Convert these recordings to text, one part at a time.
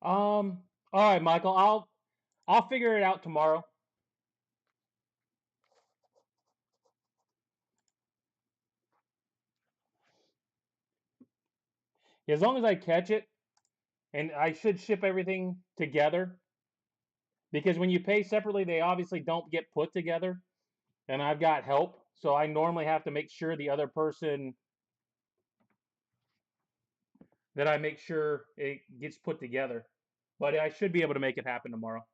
All right, Michael. I'll figure it out tomorrow. As long as I catch it, and I should ship everything together because when you pay separately, they obviously don't get put together. And I've got help, so I normally have to make sure the other person that I make sure it gets put together. But I should be able to make it happen tomorrow.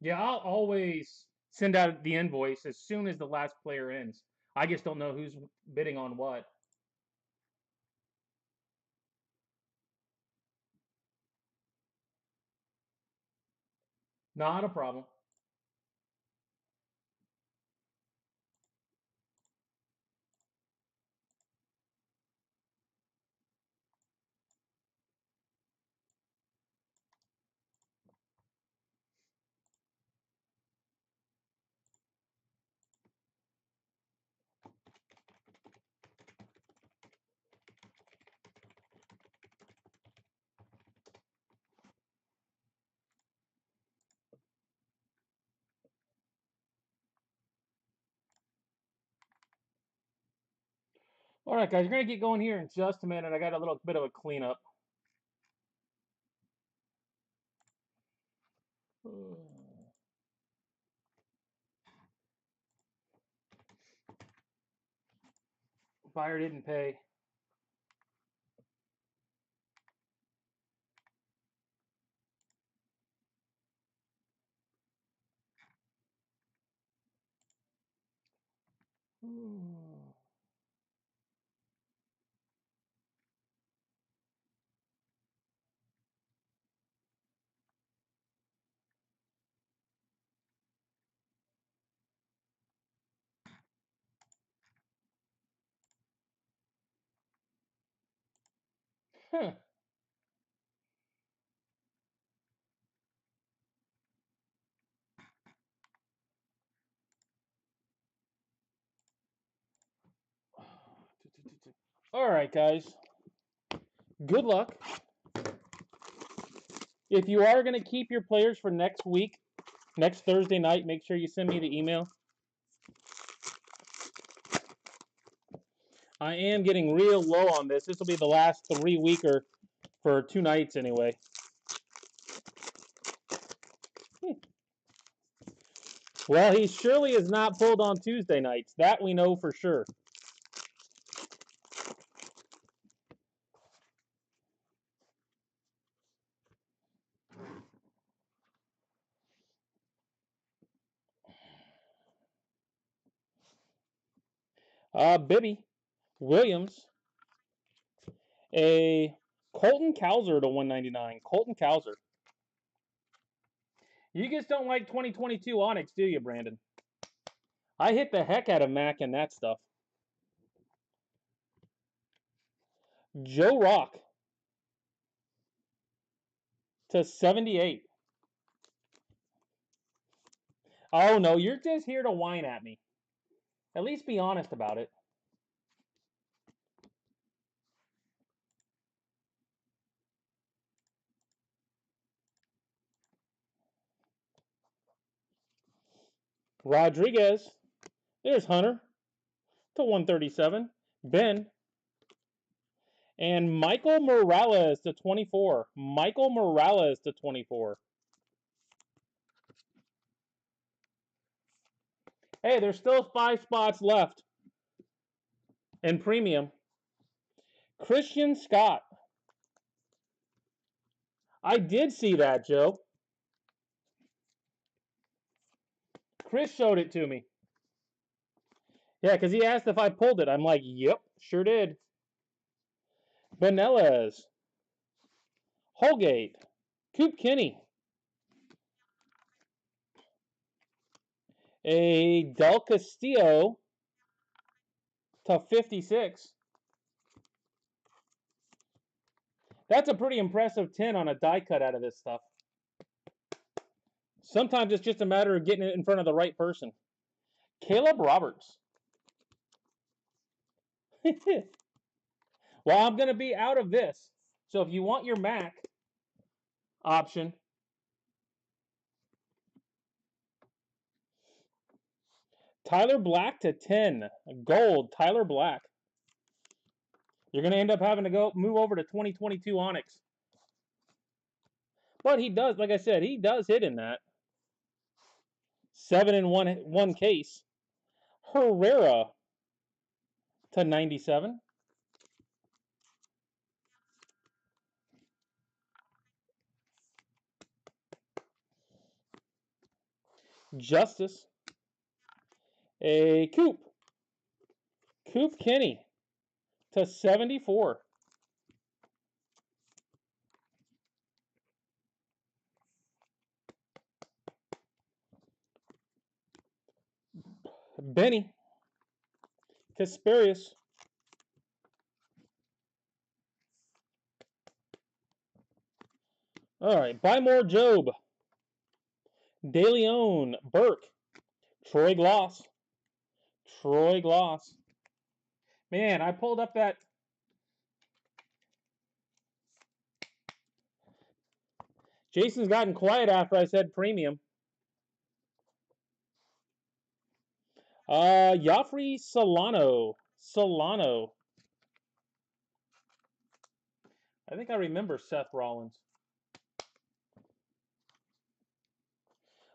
Yeah, I'll always send out the invoice as soon as the last player ends. I just don't know who's bidding on what. Not a problem. All right, guys, we're gonna get going here in just a minute. I got a little bit of a cleanup. Buyer didn't pay. Huh. All right, guys. Good luck. If you are going to keep your players for next week, next Thursday night, make sure you send me the email. I am getting real low on this. This will be the last 3-weeker for 2 nights anyway. Well, he surely is not pulled on Tuesday nights. That we know for sure. Bibby Williams, a Colton Cowser to 199. Colton Cowser. You just don't like 2022 Onyx, do you, Brandon? I hit the heck out of Mac and that stuff. Joe Rock to 78. Oh, no, you're just here to whine at me. At least be honest about it. Rodriguez. There's Hunter to 137. Ben. And Michael Morales to 24. Michael Morales to 24. Hey, there's still 5 spots left in premium. Christian Scott. I did see that, Joe. Chris showed it to me. Yeah, because he asked if I pulled it. I'm like, yep, sure did. Benelez. Holgate. Coop Kinney. A Del Castillo to 56. That's a pretty impressive 10 on a die cut out of this stuff. Sometimes it's just a matter of getting it in front of the right person. Caleb Roberts. Well, I'm going to be out of this. So if you want your Mac option, Tyler Black to 10. Gold, Tyler Black. You're going to end up having to move over to 2022 Onyx. But he does, like I said, he does hit in that. 7 in one case. Herrera to 97. Justice. A Coop Kenny to 74. Benny Kasparius. All right, buy more Job. De Leon, Burke, Troy Gloss. Man, I pulled up that. Jason's gotten quiet after I said premium. Joffrey Solano. I think I remember Seth Rollins.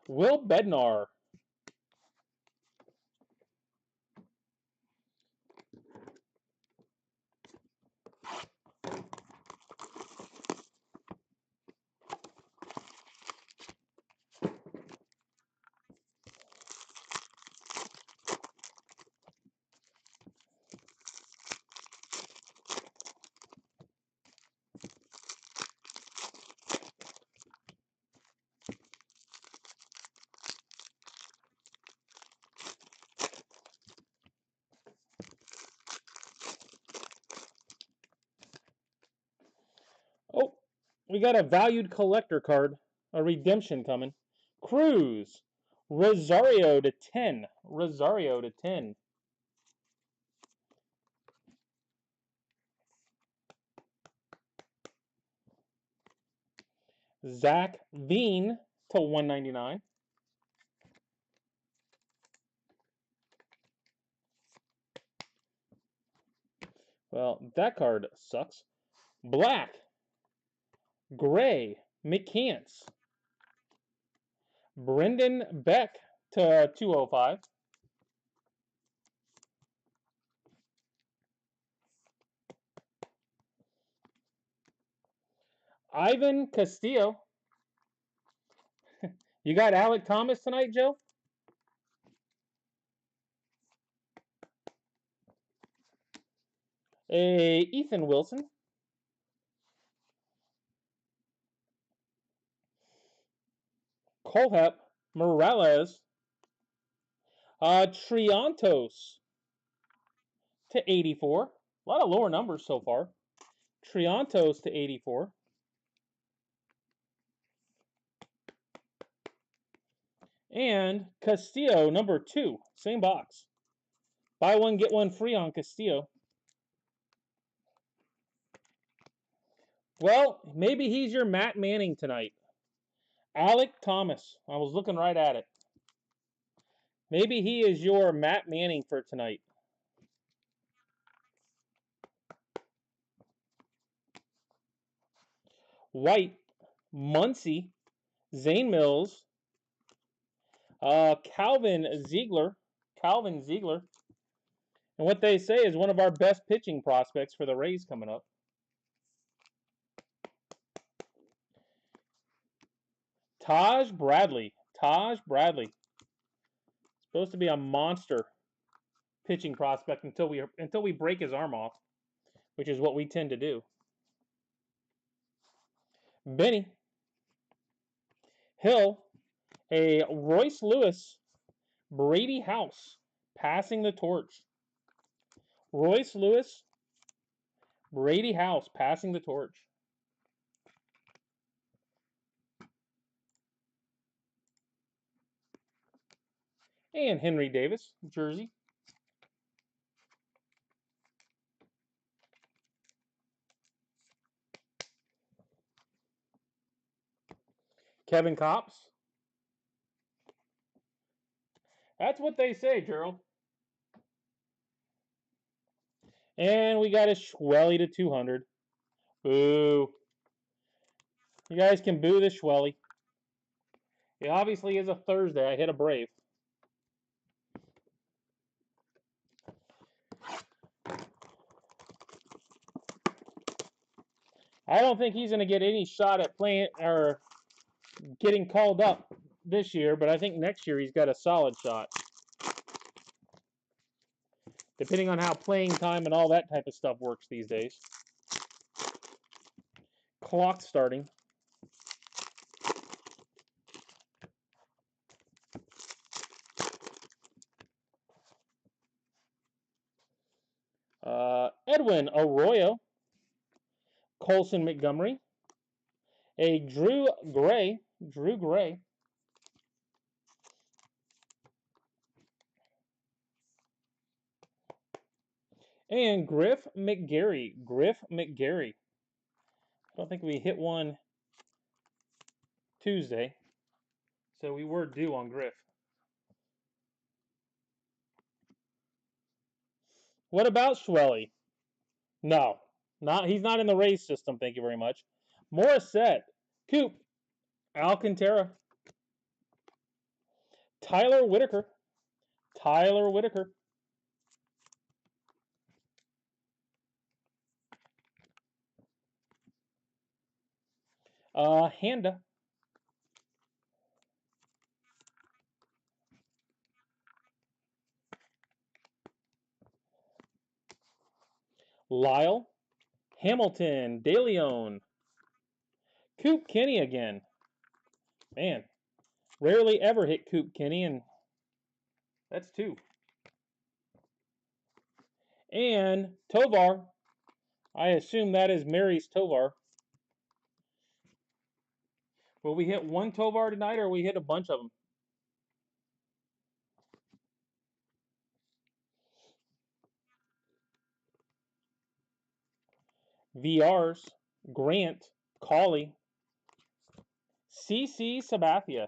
Will Bednar. Oh, we got a valued collector card. A redemption coming. Cruz. Rosario to 10. Zach Veen to 199. Well, that card sucks. Black. Gray. McCants. Brendan Beck to 205. Ivan Castillo. You got Alec Thomas tonight, Joe? A Ethan Wilson. Colhep Morales. Triantos to 84. A lot of lower numbers so far. Triantos to 84. And Castillo, number 2. Same box. Buy one, get one free on Castillo. Well, maybe he's your Matt Manning tonight. Alec Thomas. I was looking right at it. Maybe he is your Matt Manning for tonight. White, Muncie, Zane Mills, Calvin Ziegler. And what they say is one of our best pitching prospects for the Rays coming up. Taj Bradley. Supposed to be a monster pitching prospect until we break his arm off, which is what we tend to do. Benny Hill, a Royce Lewis, Brady House, passing the torch. Royce Lewis, Brady House, passing the torch. And Henry Davis, jersey. Kevin Kopps. That's what they say, Gerald. And we got a Schwelly to 200. Boo. You guys can boo the Schwelly. It obviously is a Thursday. I hit a Brave. I don't think he's going to get any shot at playing or getting called up this year, but I think next year he's got a solid shot. Depending on how playing time and all that type of stuff works these days. Clock starting. Edwin Arroyo. Colson Montgomery. A Drew Gray. And Griff McGarry. I don't think we hit one Tuesday. So we were due on Griff. What about Schwelly? No. He's not in the Rays system, thank you very much. Morissette. Coop. Alcantara. Tyler Whitaker. Handa. Lyle. Hamilton. DeLeon. Coop Kenny again. Man, rarely ever hit Coop Kenny, and that's 2. And Tovar. I assume that is Mary's Tovar. Will we hit one Tovar tonight, or we hit a bunch of them? VRs. Grant. Cawley. CC Sabathia.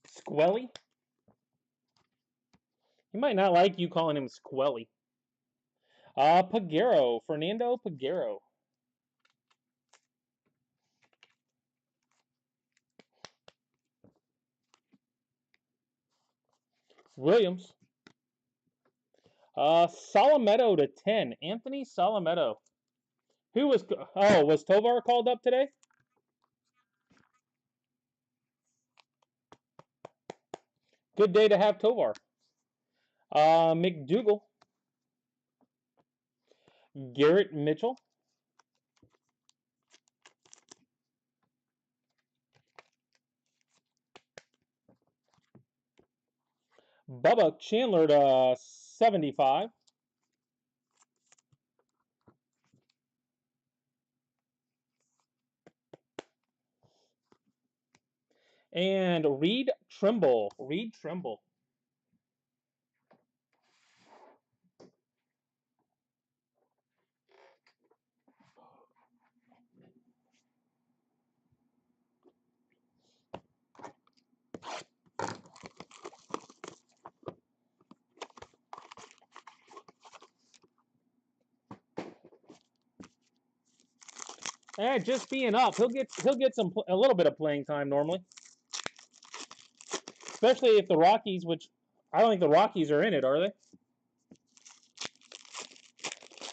Squelly. He might not like you calling him Squelly. Peguero. Fernando Peguero. Williams. Solometo to 10. Anthony Solometo. Was Tovar called up today? Good day to have Tovar. McDougal. Garrett Mitchell. Bubba Chandler to 75. And Reed Trimble. Just being up, he'll get a little bit of playing time normally, especially if the Rockies, which I don't think the Rockies are in it, are they?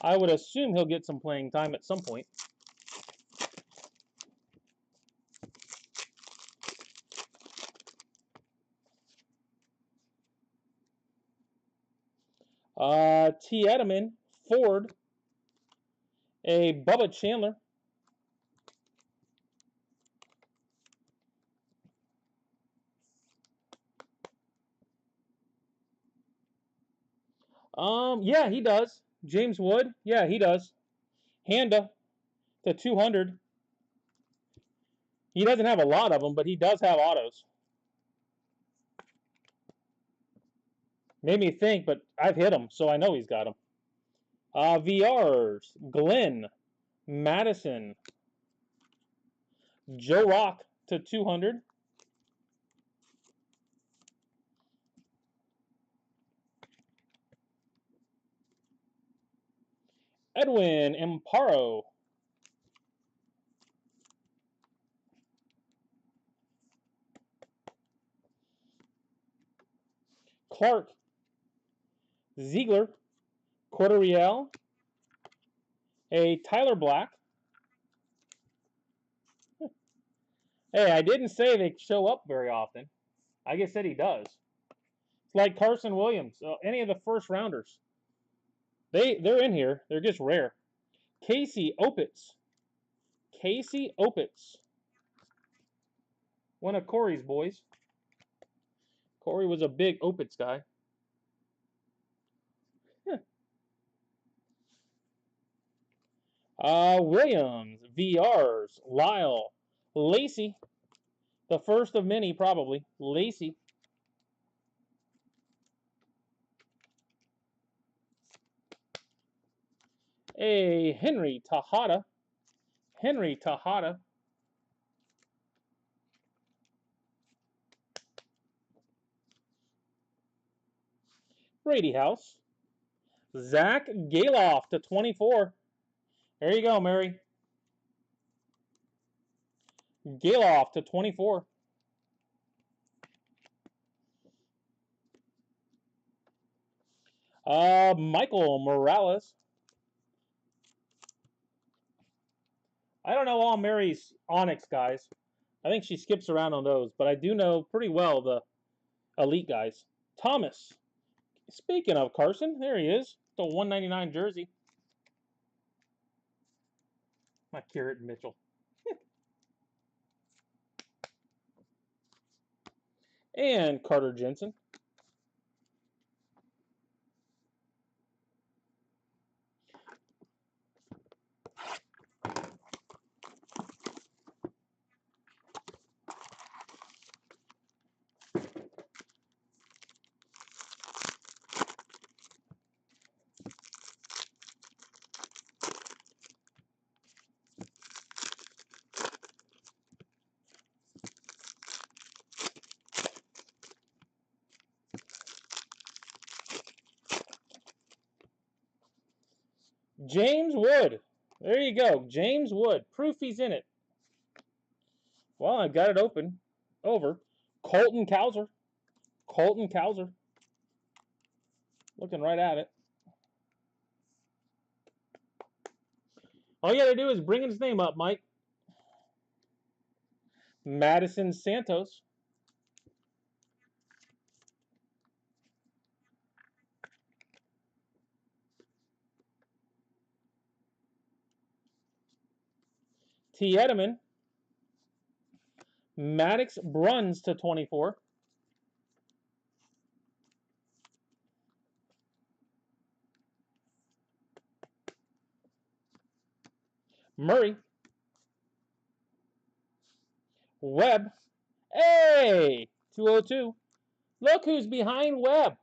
I would assume he'll get some playing time at some point. T. Edelman, Ford, a Bubba Chandler. Yeah, he does. James Wood, yeah, he does. Handa to 200. He doesn't have a lot of them, but he does have autos. Made me think, but I've hit him, so I know he's got them. VRs, Glenn, Madison, Joe Rock to 200. Edwin Amparo. Clark, Ziegler, Corteriel, a Tyler Black. Hey, I didn't say they show up very often. I just said he does. It's like Carson Williams, any of the first rounders. They're in here. They're just rare. Casey Opitz. Casey Opitz. One of Corey's boys. Corey was a big Opitz guy. Williams, VRs, Lyle, Lacey. The first of many, probably. Lacey. A Henry Tejada. Henry Tejada. Brady House. Zach Galoff to 24. There you go, Mary. Galoff to 24. Michael Morales. I don't know all Mary's Onyx guys. I think she skips around on those, but I do know pretty well the elite guys. Thomas. Speaking of Carson, there he is. The 199 jersey. My Carrot Mitchell. And Carter Jensen. James Wood. There you go. James Wood. Proof he's in it. Well, I got it open. Over. Colton Cowser. Colton Cowser. Looking right at it. All you got to do is bring his name up, Mike. Madison Santos. T. Edelman. Maddox Bruns to 24. Murray. Webb. Hey! 202. Look who's behind Webb.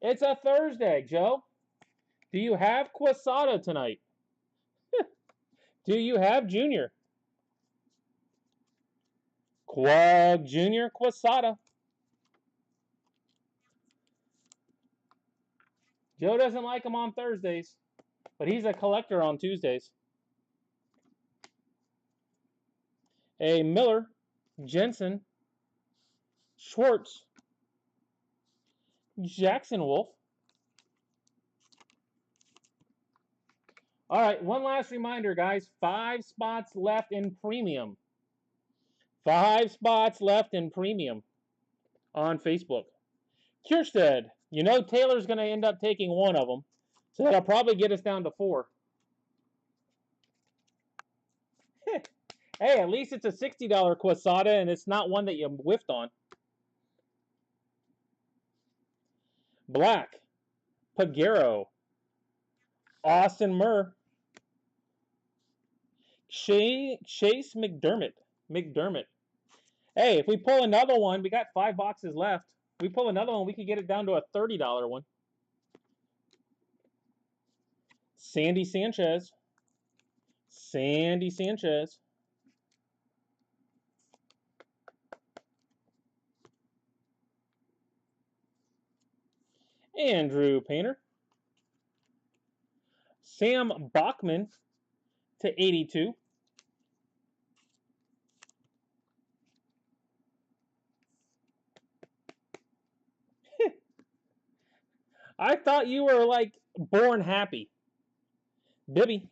It's a Thursday, Joe. Do you have Quesada tonight? Do you have Junior? Quag Junior Quesada. Joe doesn't like him on Thursdays, but he's a collector on Tuesdays. A Miller, Jensen, Schwartz, Jackson Wolf. All right, one last reminder, guys. 5 spots left in premium. 5 spots left in premium on Facebook. Kierstead, you know Taylor's going to end up taking one of them, so that'll probably get us down to 4. Hey, at least it's a $60 Quesada, and it's not one that you whiffed on. Black, Pagero, Austin Murr, Chase McDermott. McDermott. Hey, if we pull another one, we got 5 boxes left. We pull another one, we could get it down to a $30 one. Sandy Sanchez. Sandy Sanchez. Andrew Painter. Sam Bachman to 82. I thought you were like born happy. Bibby.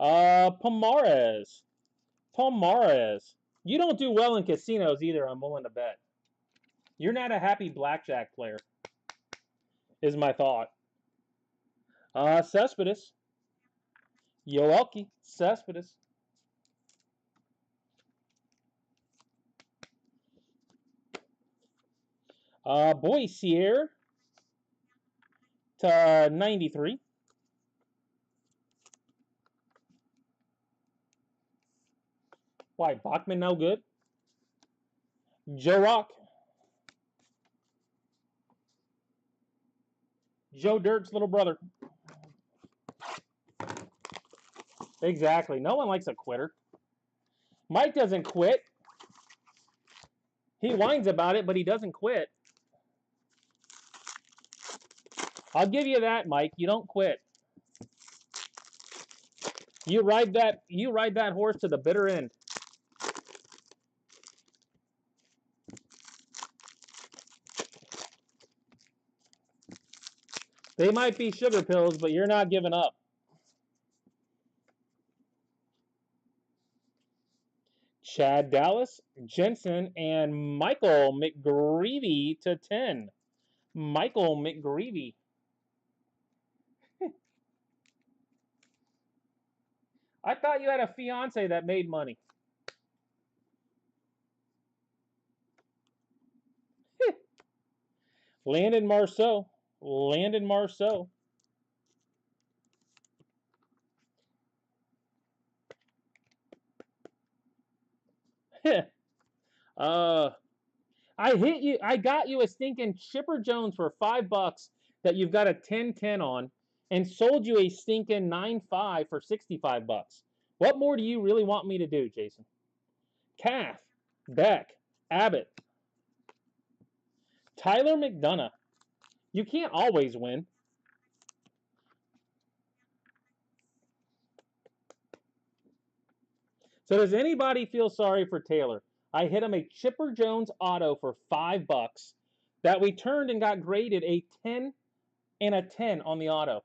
Pomares. Pomares. You don't do well in casinos either, I'm willing to bet. You're not a happy blackjack player, is my thought. Cespedes. Yoelki. Cespedes. Boissier to 93. Why, Bachman no good? Joe Rock. Joe Dirk's little brother. Exactly. No one likes a quitter. Mike doesn't quit. He whines about it, but he doesn't quit. I'll give you that, Mike. You don't quit. You ride that horse to the bitter end. They might be sugar pills, but you're not giving up. Chad Dallas, Jensen, and Michael McGreevy to 10. Michael McGreevy. I thought you had a fiance that made money. Landon Marceau. Landon Marceau. I hit you. I got you a stinking Chipper Jones for $5 that you've got a 10-10 on, and sold you a stinking 9.5 for $65. What more do you really want me to do, Jason? Calf, Beck, Abbott, Tyler McDonough. You can't always win. So does anybody feel sorry for Taylor? I hit him a Chipper Jones auto for $5 that we turned and got graded a 10 and a 10 on the auto.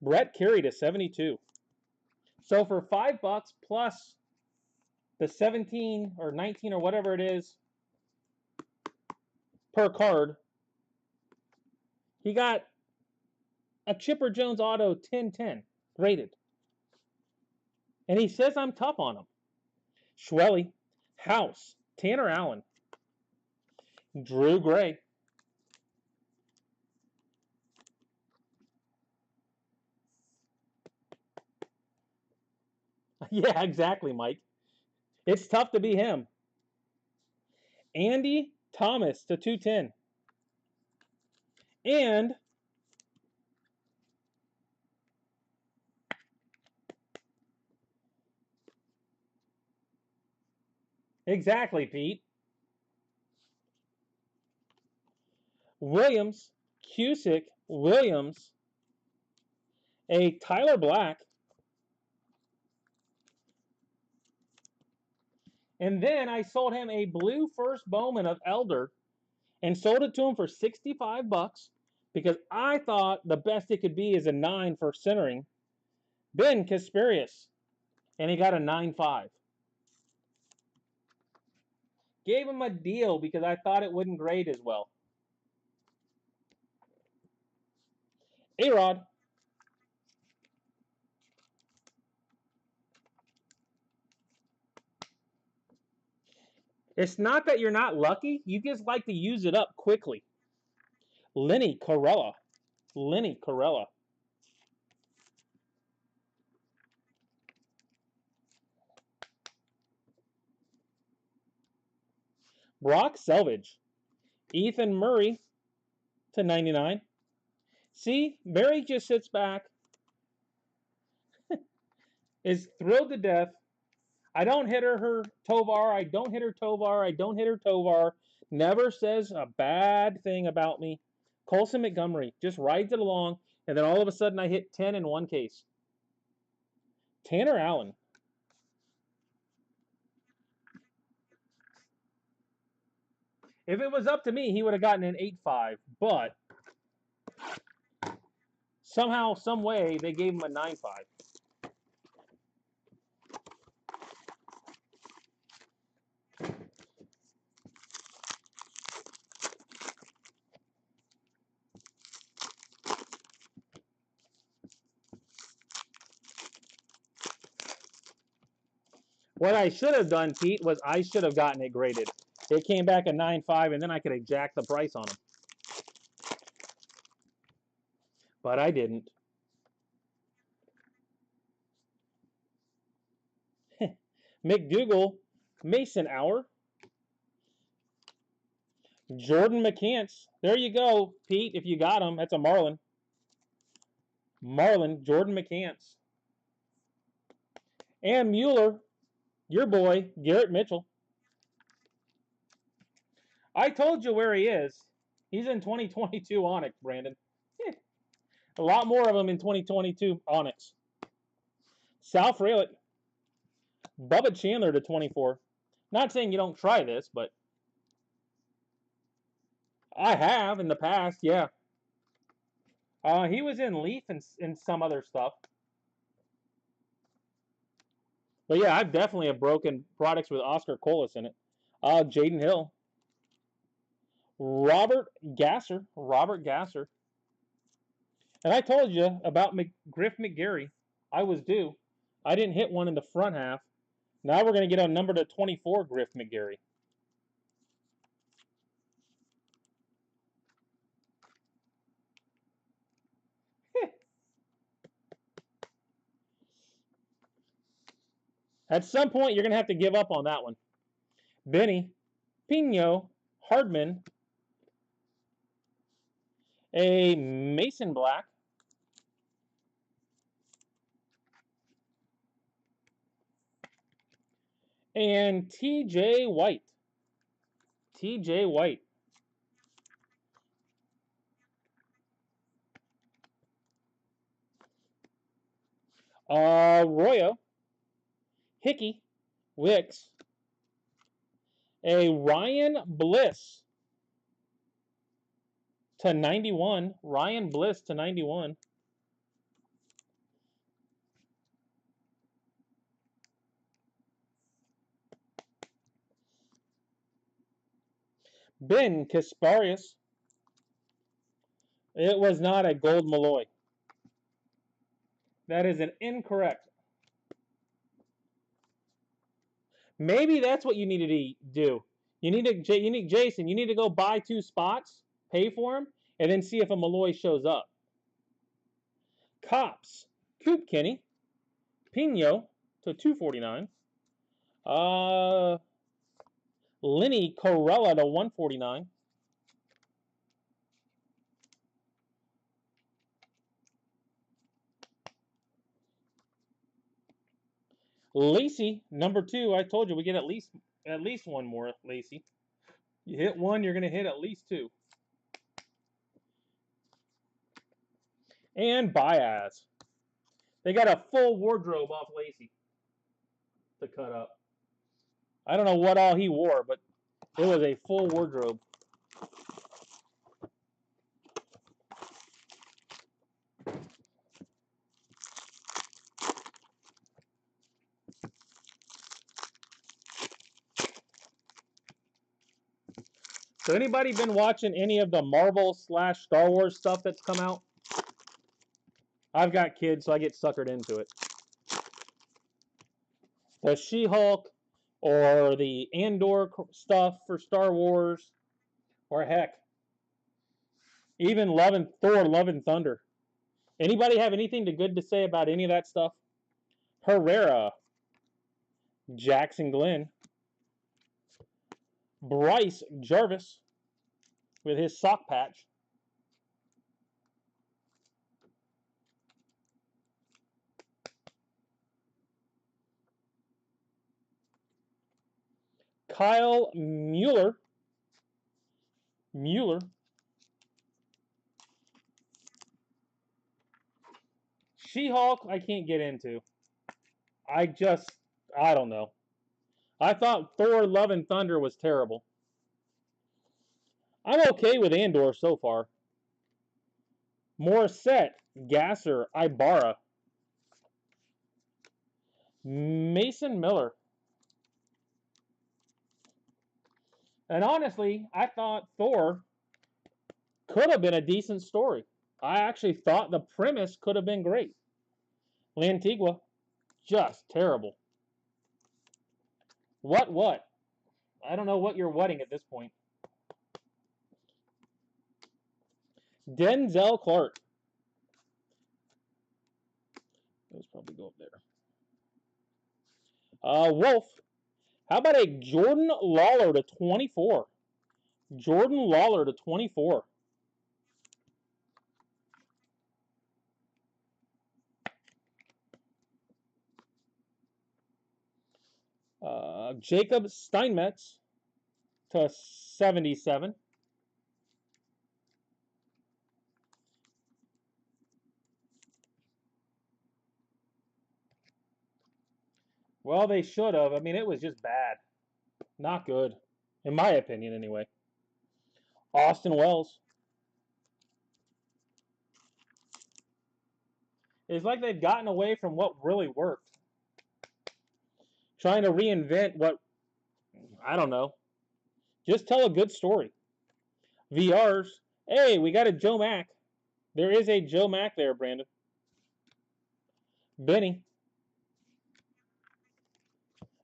Brett carried a 72. So for $5 plus the 17 or 19 or whatever it is per card, he got a Chipper Jones auto 10-10 graded. And he says I'm tough on him. Schwelly, House, Tanner Allen, Drew Gray. Yeah, exactly, Mike. It's tough to be him. Andy Thomas to 210. And exactly, Pete. Williams, Cusick, Williams, a Tyler Black, and then I sold him a blue first Bowman of Elder and sold it to him for $65 because I thought the best it could be is a 9 for centering. Ben Kasperius, and he got a 9.5. Gave him a deal because I thought it wouldn't grade as well. A-Rod. It's not that you're not lucky. You just like to use it up quickly. Lenny Corella. Lenny Corella. Brock Selvage. Ethan Murray to 99. See, Barry just sits back, is thrilled to death. I don't hit her Tovar. I don't hit her Tovar. I don't hit her Tovar. Never says a bad thing about me. Colson Montgomery just rides it along, and then all of a sudden I hit 10 in one case. Tanner Allen. If it was up to me, he would have gotten an 8.5, but somehow, some way, they gave him a 9.5. What I should have done, Pete, was I should have gotten it graded. It came back a 9.5, and then I could have jacked the price on them. But I didn't. McDougal, Mason Hour. Jordan McCants. There you go, Pete, if you got him. That's a Marlin. Marlin, Jordan McCants. And Mueller, your boy, Garrett Mitchell. I told you where he is. He's in 2022 Onyx, Brandon. A lot more of them in 2022 Onyx. Sal Frelick. Bubba Chandler to 24. Not saying you don't try this, but I have in the past, yeah. He was in Leaf and some other stuff. But yeah, I've definitely have broken products with Oscar Colas in it. Jaden Hill. Robert Gasser. And I told you about Griff McGarry. I was due. I didn't hit one in the front half. Now we're going to get a number to 24 Griff McGarry. At some point, you're going to have to give up on that one. Benny, Pino, Hardman, a Mason Black, and TJ White. TJ White. Royo, Hickey, Wicks, a Ryan Bliss to 91. Ryan Bliss to 91. Ben Kasparius. It was not a gold Malloy. That is an incorrect. Maybe that's what you needed to do. You need Jason. You need to go buy 2 spots, pay for them, and then see if a Malloy shows up. Cops, Coop Kenny, Pino to 249. Lenny Corella to 149. Lacey, number 2. I told you we get at least one more, Lacey. You hit one, you're going to hit at least 2. And Baez. They got a full wardrobe off Lacey to cut up. I don't know what all he wore, but it was a full wardrobe. So anybody been watching any of the Marvel / Star Wars stuff that's come out? I've got kids, so I get suckered into it. The She-Hulk or the Andor stuff for Star Wars, or heck, even Thor Love and Thunder. Anybody have anything good to say about any of that stuff? Herrera, Jackson Glenn, Bryce Jarvis with his sock patch. Kyle Mueller. She-Hulk, I can't get into. I don't know. I thought Thor Love and Thunder was terrible. I'm okay with Andor so far. Morissette, Gasser, Ibarra. Mason Miller. And honestly, I thought Thor could have been a decent story. I actually thought the premise could have been great. Lantigua, just terrible. What? I don't know what you're whatting at this point. Denzel Clark. Let's probably go up there. Wolf. How about a Jordan Lawler to 24? Jordan Lawler to 24. Jacob Steinmetz to 77. Well, they should have. I mean, it was just bad. Not good. In my opinion, anyway. Austin Wells. It's like they've gotten away from what really worked. Trying to reinvent what, I don't know. Just tell a good story. VRs. Hey, we got a Joe Mack. There is a Joe Mack there, Brandon. Benny.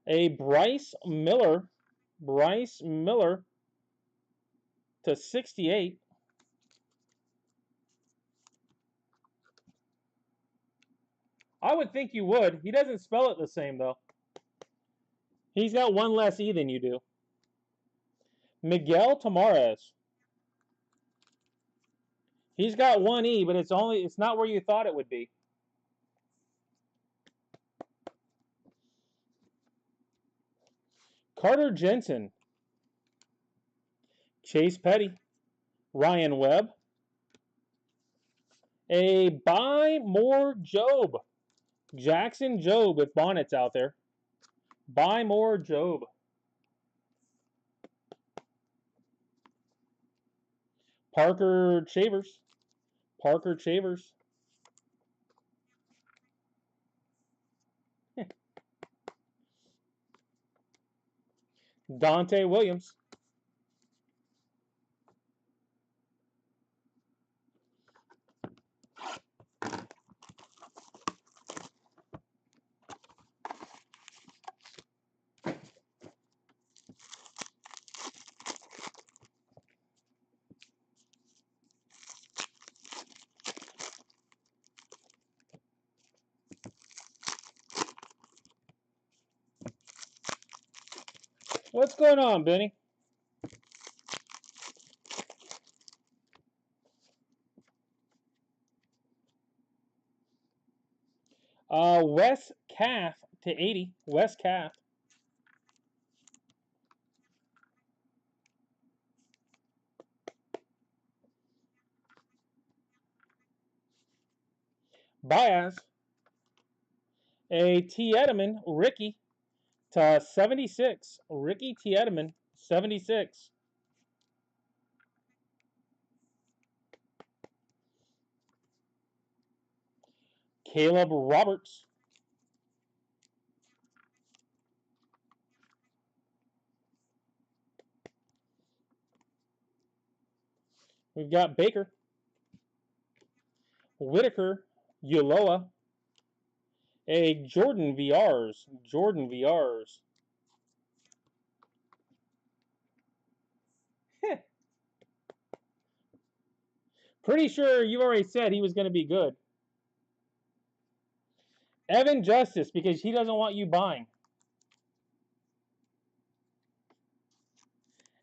A Bryce Miller. Bryce Miller to 68. I would think you would. He doesn't spell it the same, though. He's got one less E than you do. Miguel Tamares. He's got one E, but it's not where you thought it would be. Carter Jensen. Chase Petty. Ryan Webb. A Buy More Job. Jackson Job, if Bonnet's out there. Buy More Job. Parker Chavers. Parker Chavers. Dante Williams. What's going on, Benny? Wes Calf to 80. Wes Calf. Baez. A T. Edelman, Ricky to 76. Ricky T. Edelman, 76. Caleb Roberts. We've got Baker. Whitaker. Uloa. A Jordan VRs. Jordan VRs. Pretty sure you already said he was going to be good. Evan Justice, because he doesn't want you buying.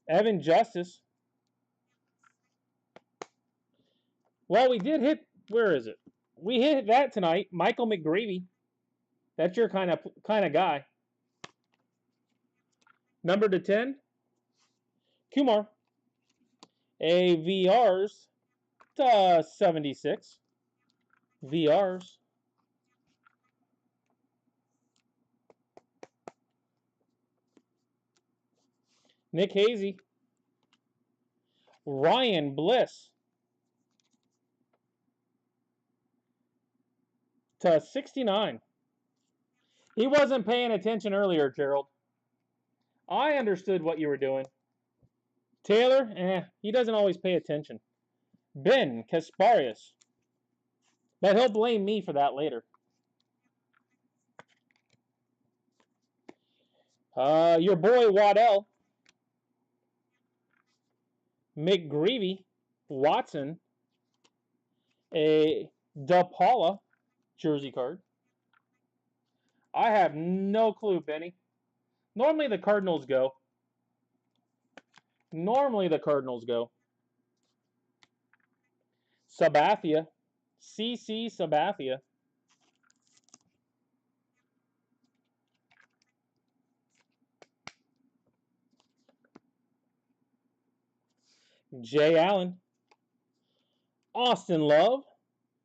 Evan Justice. Well, we did hit, where is it? We hit that tonight. Michael McGreevy. That's your kind of guy. Number to 10. Kumar. A VRs to 76. VRs. Nick Hazy. Ryan Bliss to 69. He wasn't paying attention earlier, Gerald. I understood what you were doing. Taylor, he doesn't always pay attention. Ben Kasparius. But he'll blame me for that later. Your boy Waddell. McGreevy. Watson. A DePaula jersey card. I have no clue, Benny. Normally the Cardinals go. Sabathia. CC Sabathia. Jay Allen. Austin Love.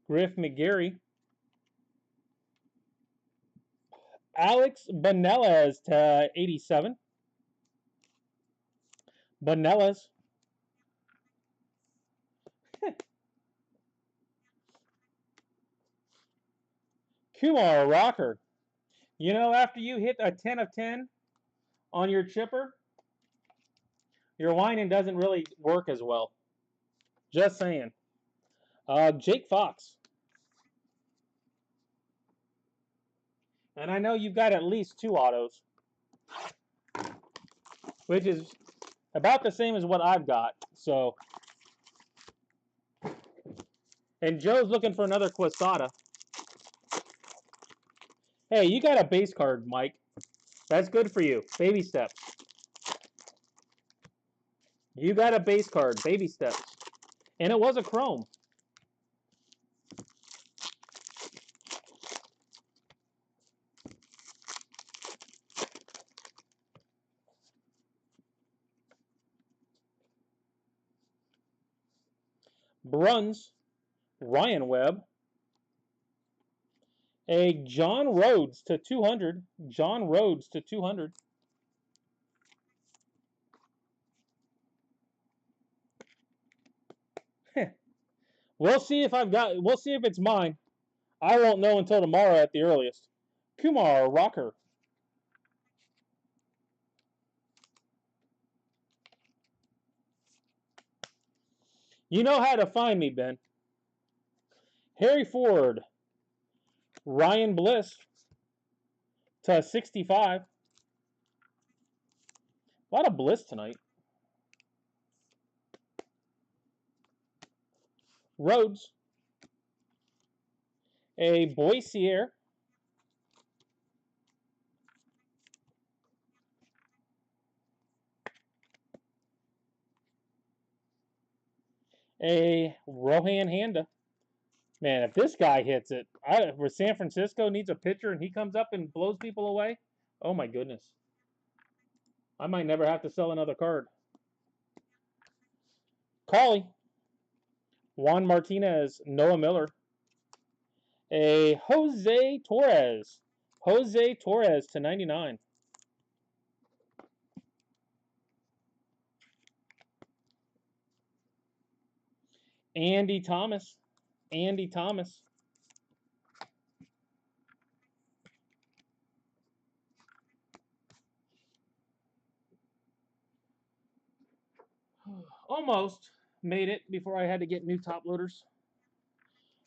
Griff McGarry. Alex Banellas to 87. Banellas. Kumar Rocker. You know, after you hit a 10 of 10 on your chipper, your whining doesn't really work as well. Just saying. Jake Fox. And I know you've got at least 2 autos, which is about the same as what I've got. So, and Joe's looking for another Quesada. Hey, you got a base card, Mike. That's good for you. Baby steps. You got a base card. Baby steps. And it was a chrome. Bruns. Ryan Webb. A John Rhodes to 200. John Rhodes to 200. We'll see if it's mine. I won't know until tomorrow at the earliest. Kumar Rocker. You know how to find me, Ben. Harry Ford. Ryan Bliss to 65. A lot of Bliss tonight. Rhodes. A Boissier. A Rohan Handa. Man, if this guy hits it, where San Francisco needs a pitcher and he comes up and blows people away, oh my goodness. I might never have to sell another card. Cauley. Juan Martinez. Noah Miller. A Jose Torres. Jose Torres to 99. Andy Thomas. Andy Thomas. Almost made it before I had to get new top loaders.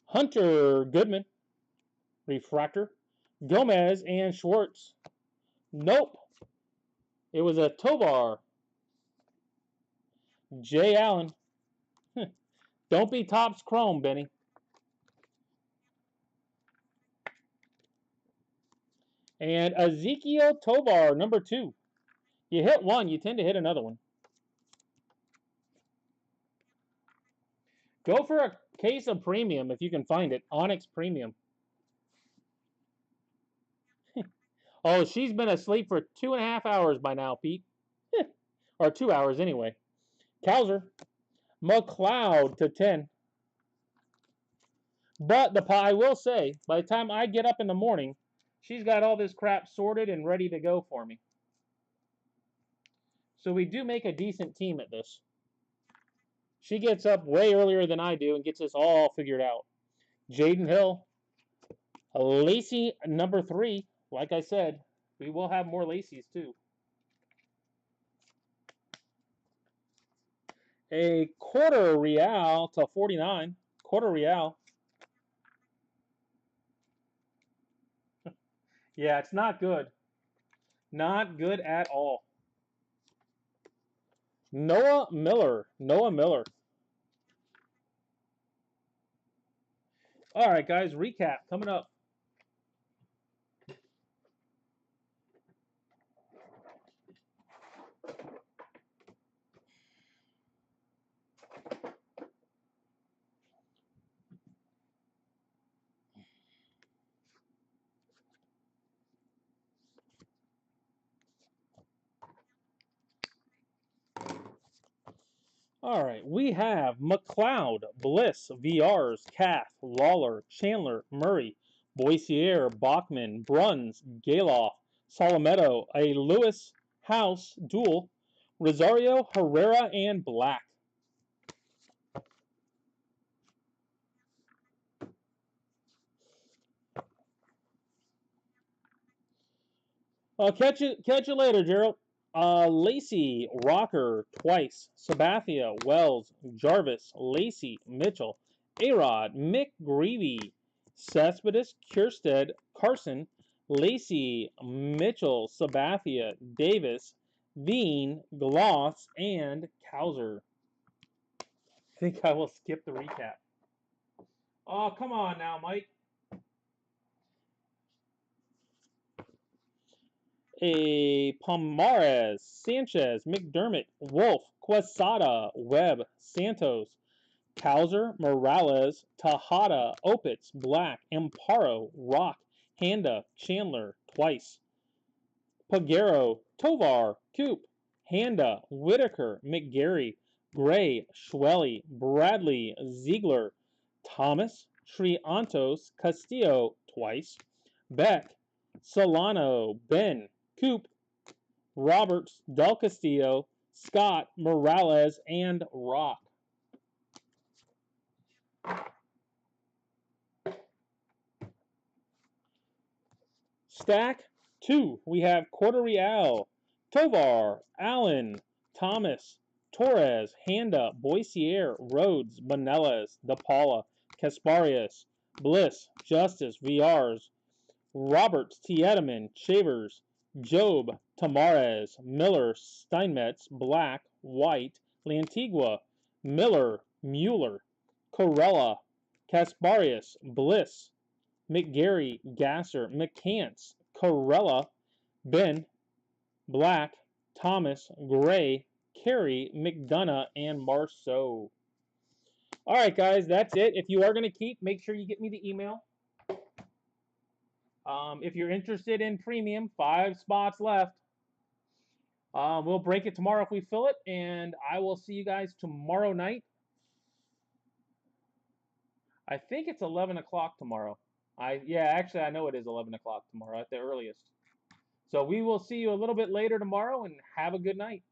Hunter Goodman. Refractor. Gomez and Schwartz. Nope. It was a Tovar. Jay Allen. Don't be Topps Chrome, Benny. And Ezekiel Tovar, number 2. You hit one, you tend to hit another one. Go for a case of premium if you can find it. Onyx Premium. Oh, she's been asleep for 2.5 hours by now, Pete. Or 2 hours anyway. Cowser. McLeod to 10. But I will say, by the time I get up in the morning, she's got all this crap sorted and ready to go for me. So we do make a decent team at this. She gets up way earlier than I do and gets this all figured out. Jaden Hill. Lacey number 3. Like I said, we will have more Lacey's too. A quarter real to 49. Quarter real. Yeah, it's not good. Not good at all. Noah Miller. Noah Miller. All right, guys, recap coming up. All right, we have McLeod, Bliss, VRs, Kath, Lawler, Chandler, Murray, Boissier, Bachman, Bruns, Galoff, Solometo, a Lewis House duel, Rosario, Herrera, and Black. Catch you later, Gerald. Lacey, Rocker, twice. Sabathia, Wells, Jarvis, Lacey, Mitchell, Arod, Mick Greavy, Cespedes, Kierstead, Carson, Lacey, Mitchell, Sabathia, Davis, Veen, Gloss, and Cowser. I think I will skip the recap. Oh, come on now, Mike. A Pomares, Sanchez, McDermott, Wolf, Quesada, Webb, Santos, Cowser, Morales, Tejada, Opitz, Black, Amparo, Rock, Handa, Chandler, twice. Pagero, Tovar, Coop, Handa, Whitaker, McGarry, Gray, Schwelly, Bradley, Ziegler, Thomas, Triantos, Castillo, twice. Beck, Solano, Ben, Coop, Roberts, Del Castillo, Scott, Morales, and Rock. Stack 2, we have Quarter Real, Tovar, Allen, Thomas, Torres, Handa, Boissier, Rhodes, Manelas, DePaula, Kasparius, Bliss, Justice, VRs, Roberts, Tiedemann, Shavers, Job, Tamares, Miller, Steinmetz, Black, White, Lantigua, Miller, Mueller, Corella, Kasparius, Bliss, McGarry, Gasser, McCants, Corella, Ben, Black, Thomas, Gray, Carey, McDonough, and Marceau. All right, guys, that's it. If you are going to keep, make sure you get me the email. If you're interested in premium, 5 spots left. We'll break it tomorrow if we fill it, and I will see you guys tomorrow night. I think it's 11 o'clock tomorrow. Actually, I know it is 11 o'clock tomorrow at the earliest. So we will see you a little bit later tomorrow, and have a good night.